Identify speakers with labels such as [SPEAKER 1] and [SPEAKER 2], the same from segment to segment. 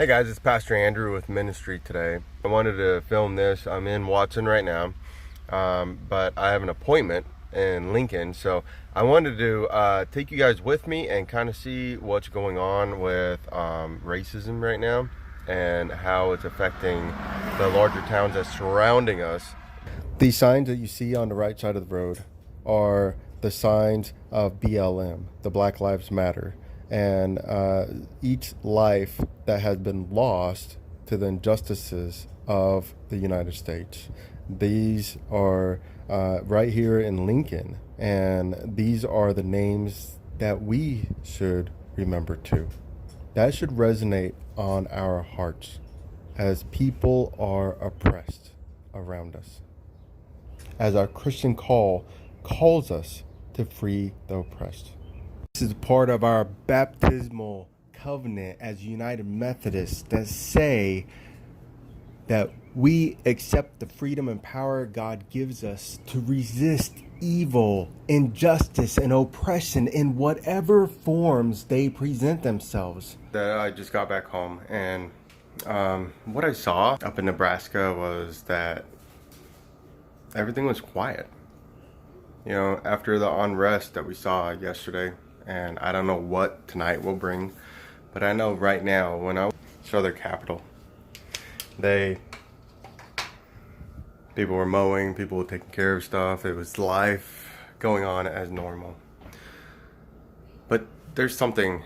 [SPEAKER 1] Hey guys, it's Pastor Andrew with Ministry today. I wanted to film this. I'm in Watson right now, but I have an appointment in Lincoln, so I wanted to take you guys with me and kind of see what's going on with racism right now and how it's affecting the larger towns that's surrounding us. These signs that you see on the right side of the road are the signs of BLM, the Black Lives Matter, and each life that has been lost to the injustices of the United States. These are right here in Lincoln, and these are the names that we should remember too. That should resonate on our hearts as people are oppressed around us, as our Christian call calls us to free the oppressed. This is part of our baptismal covenant as United Methodists that say that we accept the freedom and power God gives us to resist evil, injustice, and oppression in whatever forms they present themselves. That I just got back home, and what I saw up in Nebraska was that everything was quiet. You know, after the unrest that we saw yesterday, and I don't know what tonight will bring, but I know right now when I saw their capital, people were mowing, people were taking care of stuff. It was life going on as normal. But there's something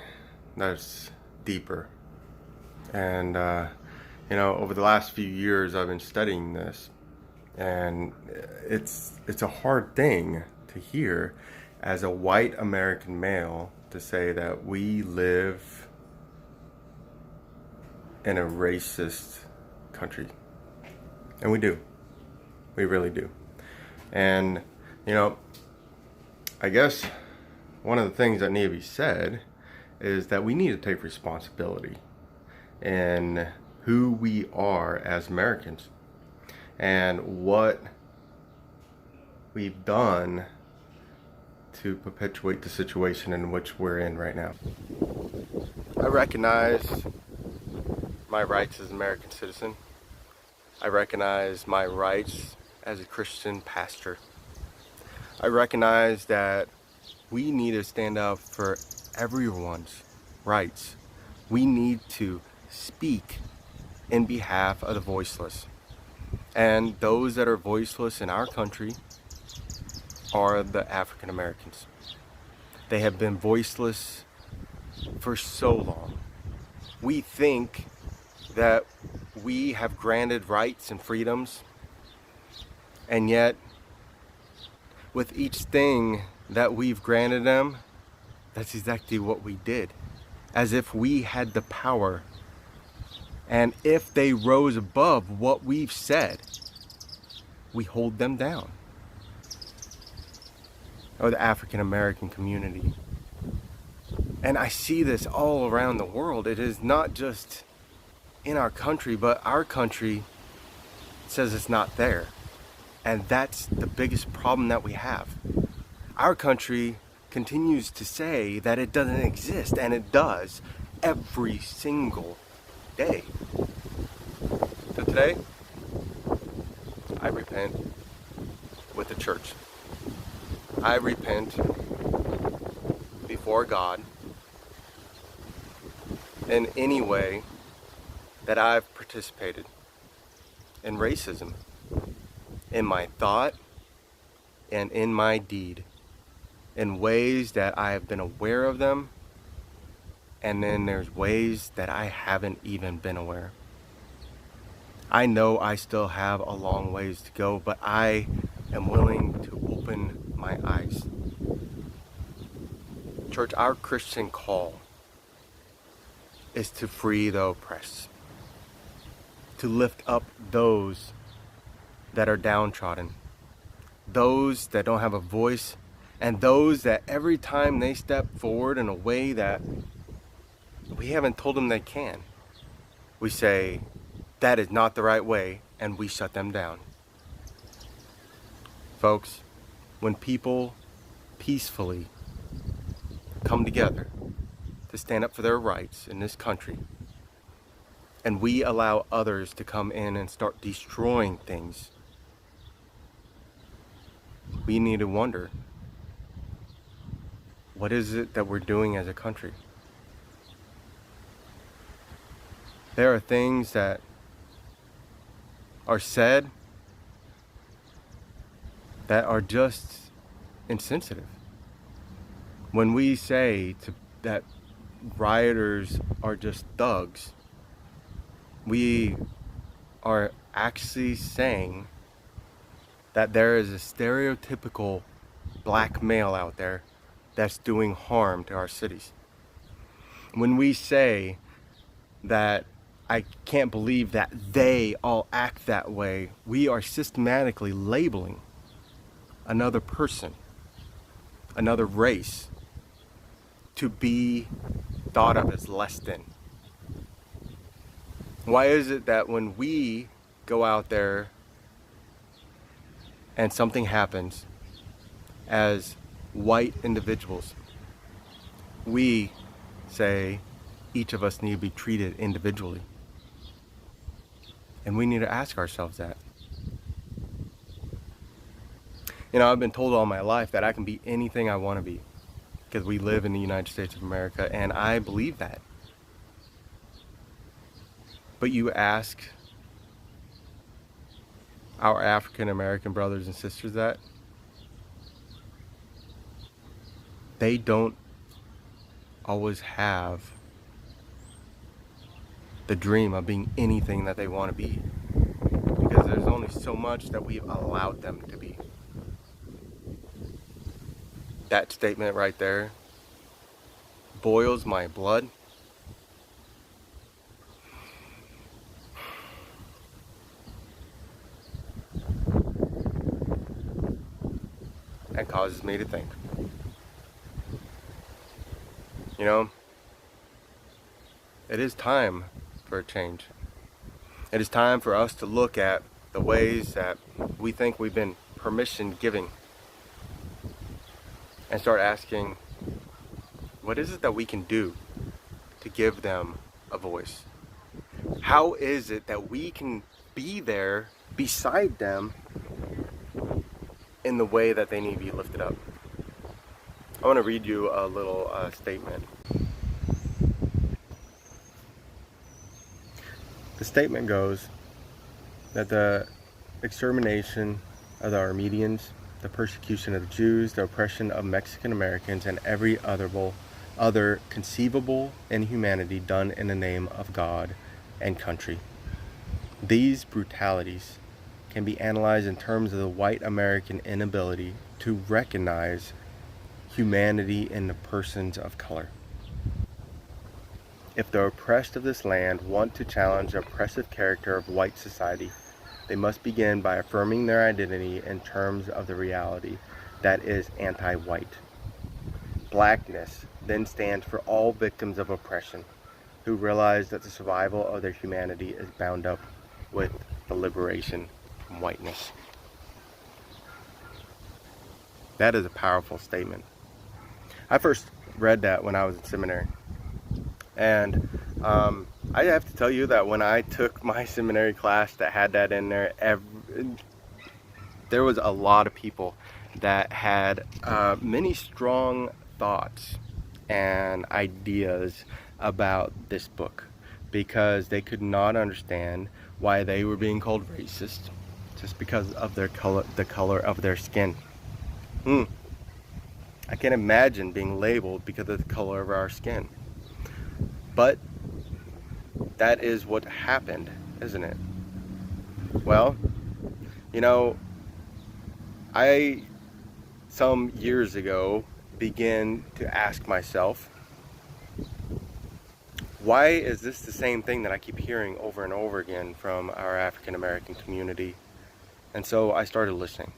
[SPEAKER 1] that's deeper. And, over the last few years, I've been studying this. And it's a hard thing to hear as a white American male to say that we live in a racist country. And we do. We really do. And, I guess one of the things that need to be said is that we need to take responsibility in who we are as Americans and what we've done to perpetuate the situation in which we're in right now. I recognize my rights as an American citizen. I recognize my rights as a Christian pastor. I recognize that we need to stand up for everyone's rights. We need to speak in behalf of the voiceless. And those that are voiceless in our country are the African Americans. They have been voiceless for so long. We think that we have granted rights and freedoms, and yet with each thing that we've granted them, that's exactly what we did, as if we had the power. And if they rose above what we've said, we hold them down. Or the African American community. And I see this all around the world. It is not just in our country, but our country says it's not there. And that's the biggest problem that we have. Our country continues to say that it doesn't exist, and it does every single day. So today, I repent with the church. I repent before God in any way that I've participated in racism, in my thought and in my deed, in ways that I have been aware of them, and then there's ways that I haven't even been aware. I know I still have a long ways to go, but I am willing to open my eyes. Church, our Christian call is to free the oppressed, to lift up those that are downtrodden, those that don't have a voice, and those that every time they step forward in a way that we haven't told them they can, we say, that is not the right way, and we shut them down. Folks, when people peacefully come together to stand up for their rights in this country, and we allow others to come in and start destroying things, we need to wonder, what is it that we're doing as a country? There are things that are said that are just insensitive. When we say that rioters are just thugs, we are actually saying that there is a stereotypical black male out there that's doing harm to our cities. When we say that I can't believe that they all act that way, we are systematically labeling another person, another race, to be thought of as less than. Why is it that when we go out there and something happens as white individuals, we say each of us need to be treated individually? And we need to ask ourselves that. You know, I've been told all my life that I can be anything I want to be because we live in the United States of America, and I believe that. But you ask our African American brothers and sisters that, they don't always have the dream of being anything that they want to be, because there's only so much that we've allowed them to be. That statement right there boils my blood. And causes me to think. You know, it is time for a change. It is time for us to look at the ways that we think we've been permission giving and start asking, what is it that we can do to give them a voice? How is it that we can be there beside them in the way that they need to be lifted up? I want to read you a little statement. The statement goes that the extermination of the Armenians, the persecution of the Jews, the oppression of Mexican Americans, and every other conceivable inhumanity done in the name of God and country. These brutalities can be analyzed in terms of the white American inability to recognize humanity in the persons of color. If the oppressed of this land want to challenge the oppressive character of white society, they must begin by affirming their identity in terms of the reality that is anti-white. Blackness then stands for all victims of oppression who realize that the survival of their humanity is bound up with the liberation from whiteness. That is a powerful statement. I first read that when I was in seminary. And I have to tell you that when I took my seminary class that had that in there, there was a lot of people that had many strong thoughts and ideas about this book, because they could not understand why they were being called racist just because of their color, the color of their skin. I can't imagine being labeled because of the color of our skin. But that is what happened, isn't it? Well, you know, I, some years ago, began to ask myself, why is this the same thing that I keep hearing over and over again from our African American community? And so I started listening.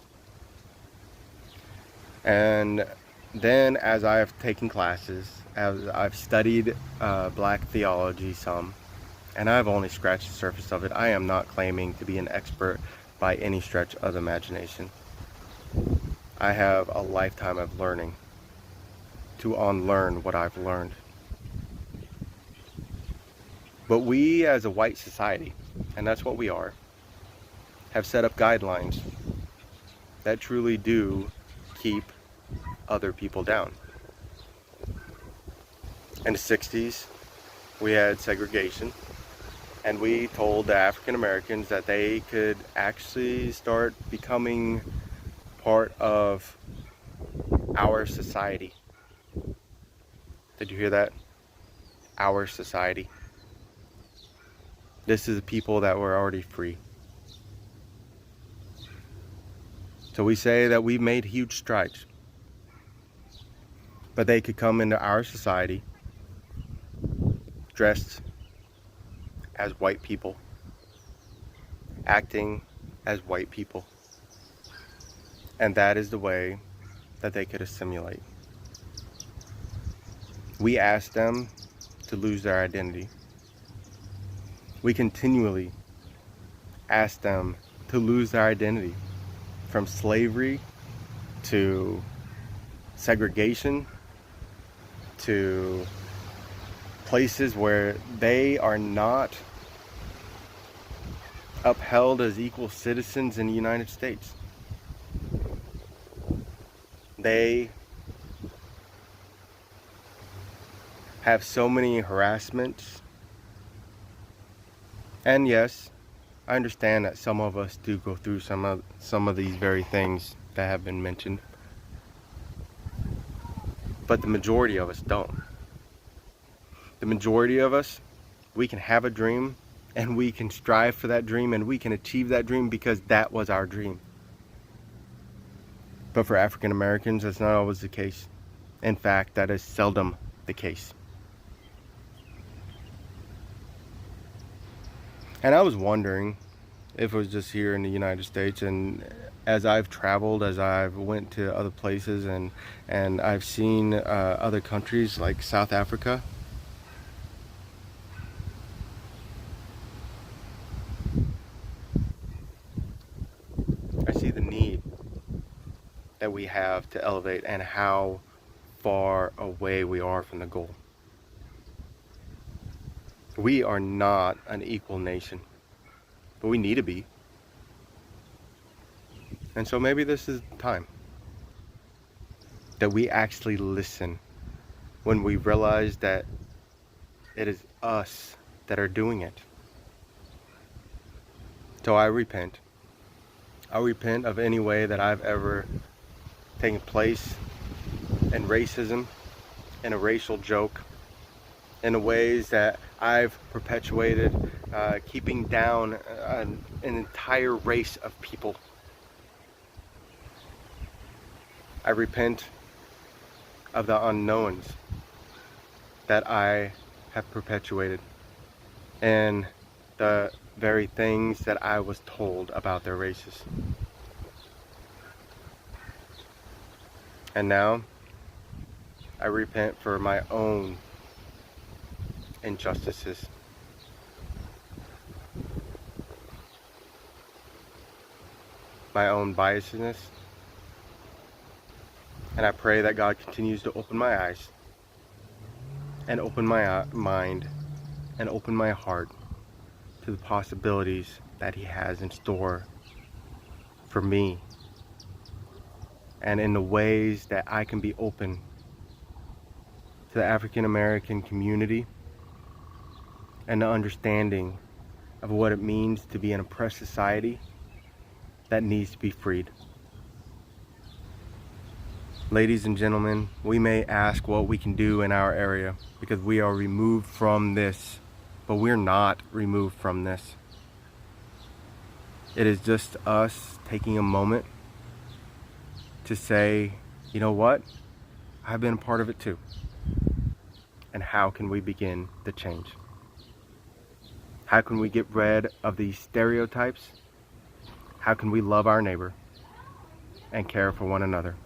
[SPEAKER 1] And then as I have taken classes, as I've studied black theology some, and I've only scratched the surface of it. I am not claiming to be an expert by any stretch of the imagination. I have a lifetime of learning to unlearn what I've learned. But we as a white society, and that's what we are, have set up guidelines that truly do keep other people down. In the 60s, we had segregation, and we told the African Americans that they could actually start becoming part of our society. Did you hear that? Our society. This is the people that were already free. So we say that we made huge strides, but they could come into our society dressed as white people, acting as white people, and that is the way that they could assimilate. We asked them to lose their identity. We continually ask them to lose their identity, from slavery to segregation to places where they are not upheld as equal citizens in the United States. They have so many harassments. And yes, I understand that some of us do go through some of these very things that have been mentioned. But the majority of us don't. The majority of us, we can have a dream and we can strive for that dream and we can achieve that dream because that was our dream. But for African Americans, that's not always the case. In fact, that is seldom the case. And I was wondering if it was just here in the United States, and as I've traveled, as I've went to other places and I've seen other countries like South Africa, I see the need that we have to elevate and how far away we are from the goal. We are not an equal nation, but we need to be. And so maybe this is the time that we actually listen when we realize that it is us that are doing it. So I repent. I repent of any way that I've ever taken place in racism, in a racial joke, in the ways that I've perpetuated keeping down an entire race of people. I repent of the unknowns that I have perpetuated and the very things that I was told about their races. And now I repent for my own injustices. My own biasness. And I pray that God continues to open my eyes and open my mind and open my heart to the possibilities that He has in store for me, and in the ways that I can be open to the African American community and the understanding of what it means to be an oppressed society that needs to be freed. Ladies and gentlemen, we may ask what we can do in our area because we are removed from this, but we're not removed from this. It is just us taking a moment to say, you know what? I've been a part of it too. And how can we begin the change? How can we get rid of these stereotypes? How can we love our neighbor and care for one another?